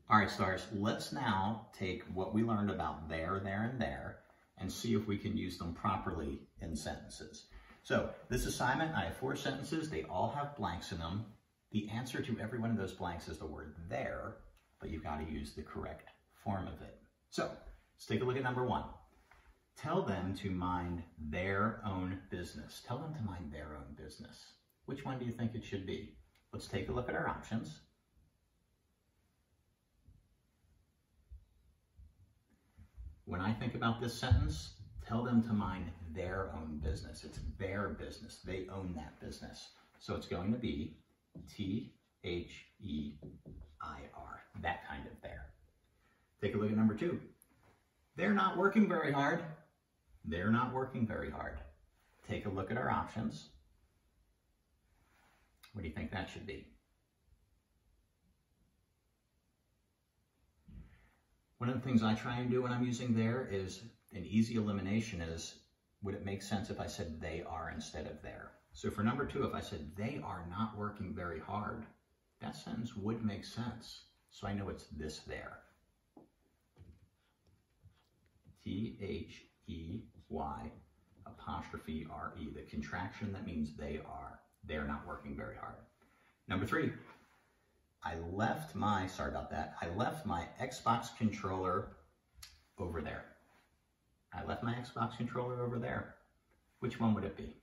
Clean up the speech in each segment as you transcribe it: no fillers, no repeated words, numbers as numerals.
All right, stars, let's now take what we learned about there, and there, and see if we can use them properly in sentences. So this assignment, I have 4 sentences. They all have blanks in them. The answer to every one of those blanks is the word there, but you've got to use the correct form of it. So let's take a look at number 1. Tell them to mind their own business. Tell them to mind their own business. Which one do you think it should be? Let's take a look at our options. When I think about this sentence, tell them to mind their own business. It's their business. They own that business. So it's going to be T-H-E-I-R, that kind of there. Take a look at number 2. They're not working very hard. They're not working very hard. Take a look at our options. What do you think that should be? One of the things I try and do when I'm using there is an easy elimination is, would it make sense if I said they are instead of there? So for number 2, if I said they are not working very hard, that sentence would make sense. So I know it's this there. T-H-E-Y apostrophe R-E, the contraction that means they are. They're not working very hard. Number 3. I left my Xbox controller over there. I left my Xbox controller over there. Which one would it be?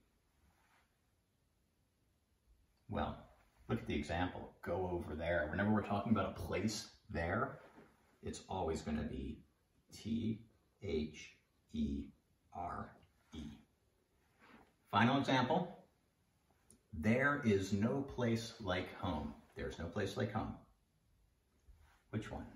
Well, look at the example. Go over there. Whenever we're talking about a place there, it's always going to be T-H-E-R-E. Final example. There is no place like home. There's no place like home. Which one?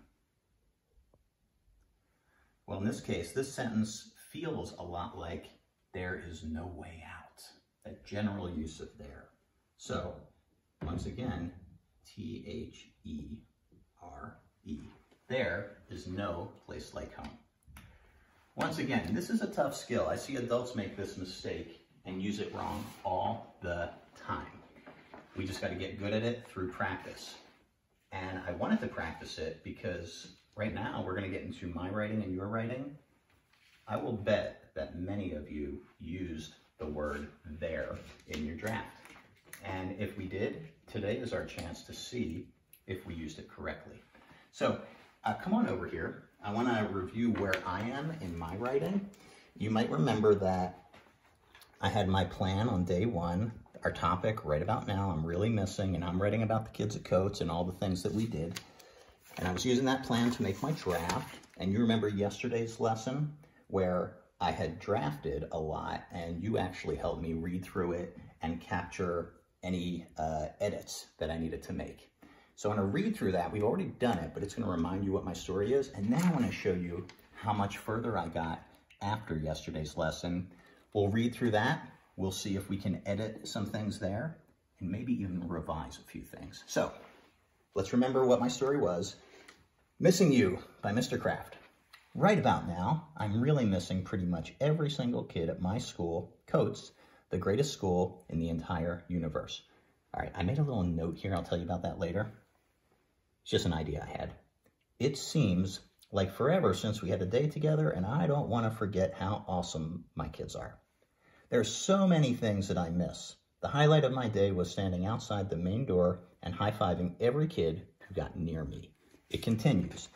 Well, in this case, this sentence feels a lot like there is no way out. That general use of there. So, once again, T-H-E-R-E. There is no place like home. Once again, this is a tough skill. I see adults make this mistake and use it wrong all the time. We just got to get good at it through practice. And I wanted to practice it because right now we're going to get into my writing and your writing. I will bet that many of you used the word there in your draft. And if we did, today is our chance to see if we used it correctly. So come on over here. I want to review where I am in my writing. You might remember that I had my plan on day 1. Our topic right about now, I'm really missing, and I'm writing about the kids at Coates and all the things that we did. And I was using that plan to make my draft. And you remember yesterday's lesson where I had drafted a lot and you actually helped me read through it and capture any edits that I needed to make. So I'm going to read through that. We've already done it, but it's going to remind you what my story is. And then I want to show you how much further I got after yesterday's lesson. We'll read through that. We'll see if we can edit some things there and maybe even revise a few things. So let's remember what my story was. Missing You by Mr. Kraft. Right about now, I'm really missing pretty much every single kid at my school, Coates, the greatest school in the entire universe. All right, I made a little note here. I'll tell you about that later. It's just an idea I had. It seems like forever since we had a day together, and I don't want to forget how awesome my kids are. There's so many things that I miss. The highlight of my day was standing outside the main door and high-fiving every kid who got near me. It continues.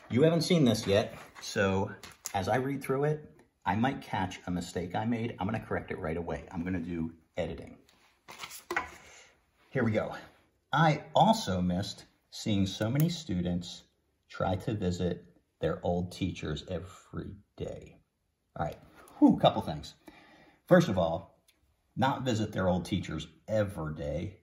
You haven't seen this yet, so as I read through it, I might catch a mistake I made. I'm going to correct it right away. I'm going to do editing. Here we go. I also missed seeing so many students try to visit their old teachers every day. All right, a couple things. First of all, not visit their old teachers every day.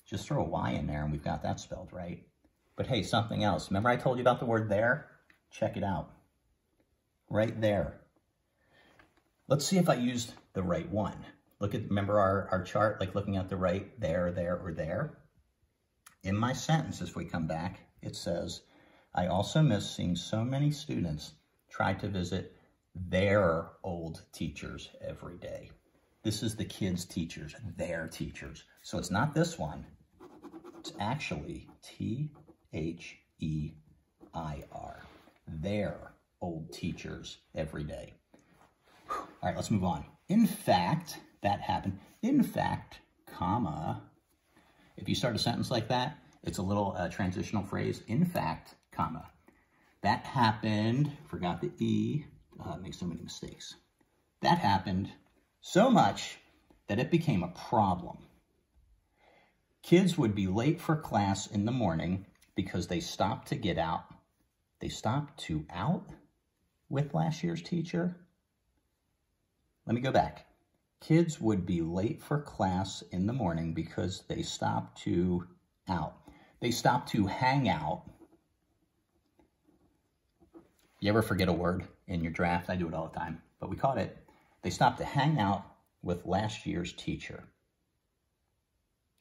Just throw a Y in there and we've got that spelled right. But hey, something else. Remember I told you about the word there? Check it out. Right there. Let's see if I used the right one. Remember our chart, like looking at the right, there, or there? In my sentence, as we come back, it says, I also miss seeing so many students try to visit their old teachers every day. This is the kids' teachers, their teachers. So it's not this one. It's actually T-H-E-I-R. Their old teachers every day. All right, let's move on. In fact, that happened. In fact, comma. If you start a sentence like that, it's a little transitional phrase. In fact, comma. That happened, forgot the E, make so many mistakes. That happened so much that it became a problem. Kids would be late for class in the morning because they stopped to get out. They stopped to out with last year's teacher? Let me go back. Kids would be late for class in the morning because they stopped to out. They stopped to hang out. You ever forget a word in your draft? I do it all the time, but we caught it. They stopped to hang out with last year's teacher.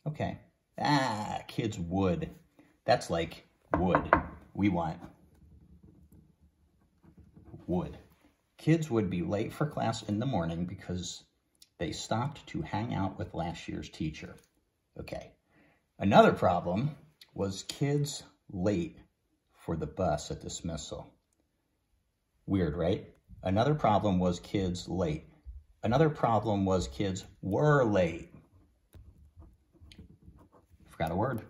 Okay. Kids would. That's like would. We want would. Kids would be late for class in the morning because they stopped to hang out with last year's teacher. Okay. Another problem was kids late for the bus at dismissal. Weird, right? Another problem was kids late. Another problem was kids were late. Forgot a word.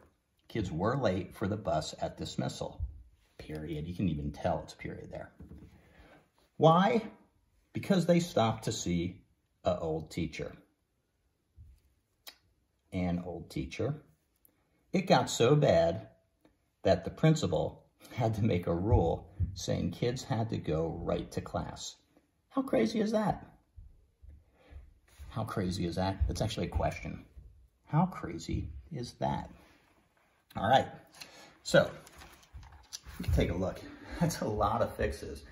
Kids were late for the bus at dismissal. Period. You can even tell it's period there. Why? Because they stopped to see an old teacher. An old teacher. It got so bad that the principal had to make a rule saying kids had to go right to class. How crazy is that? How crazy is that? That's actually a question. How crazy is that? All right, so we can take a look. That's a lot of fixes.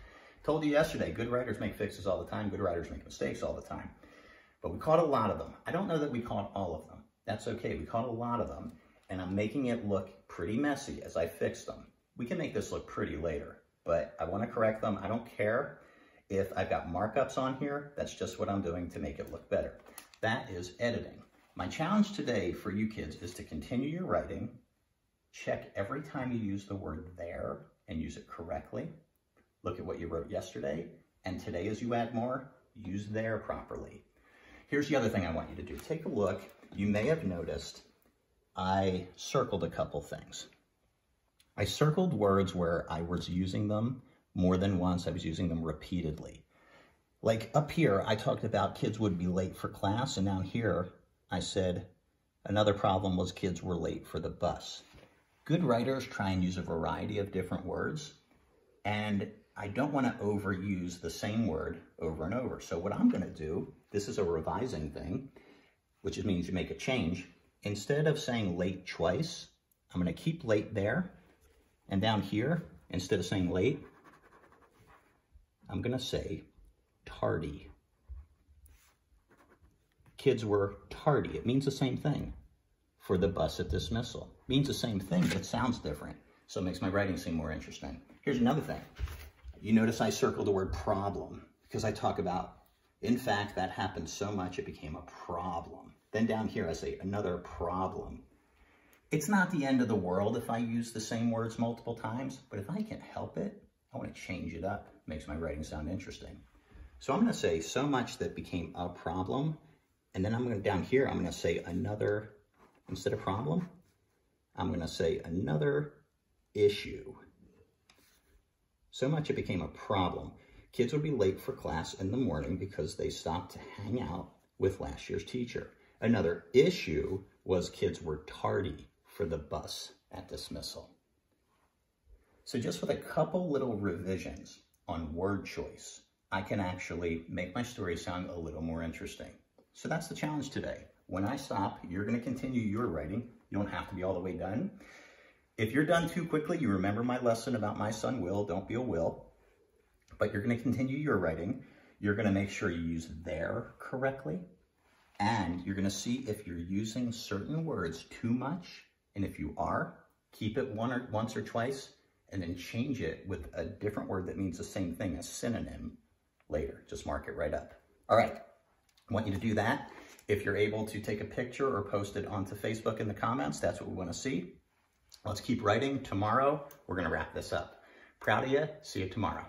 Told you yesterday, good writers make fixes all the time. Good writers make mistakes all the time. But we caught a lot of them. I don't know that we caught all of them. That's okay. We caught a lot of them, and I'm making it look pretty messy as I fix them. We can make this look pretty later, but I want to correct them. I don't care if I've got markups on here. That's just what I'm doing to make it look better. That is editing. My challenge today for you kids is to continue your writing. Check every time you use the word there and use it correctly. Look at what you wrote yesterday, and today as you add more, use there properly. Here's the other thing I want you to do. Take a look. You may have noticed I circled a couple things. I circled words where I was using them more than once. I was using them repeatedly. Like up here, I talked about kids would be late for class, and down here, I said another problem was kids were late for the bus. Good writers try and use a variety of different words, and I don't want to overuse the same word over and over. So what I'm going to do, this is a revising thing, which means you make a change. Instead of saying late twice, I'm going to keep late there. And down here, instead of saying late, I'm going to say tardy. Kids were tardy. It means the same thing for the bus at dismissal. It means the same thing, but it sounds different. So it makes my writing seem more interesting. Here's another thing. You notice I circled the word problem because I talk about, in fact, that happened so much it became a problem. Then down here I say another problem. It's not the end of the world if I use the same words multiple times, but if I can help it, I want to change it up. It makes my writing sound interesting. So I'm going to say so much that became a problem, and then I'm going to, down here, I'm going to say another, instead of problem, I'm going to say another issue. So much it became a problem. Kids would be late for class in the morning because they stopped to hang out with last year's teacher. Another issue was kids were tardy for the bus at dismissal. So just with a couple little revisions on word choice, I can actually make my story sound a little more interesting. So that's the challenge today. When I stop, you're going to continue your writing. You don't have to be all the way done. If you're done too quickly, you remember my lesson about my son Will, don't be a Will, but you're going to continue your writing. You're going to make sure you use there correctly, and you're going to see if you're using certain words too much, and if you are, keep it once or twice, and then change it with a different word that means the same thing, a synonym, later. Just mark it right up. All right, I want you to do that. If you're able to take a picture or post it onto Facebook in the comments, that's what we want to see. Let's keep writing. Tomorrow, we're gonna wrap this up. Proud of you. See you tomorrow.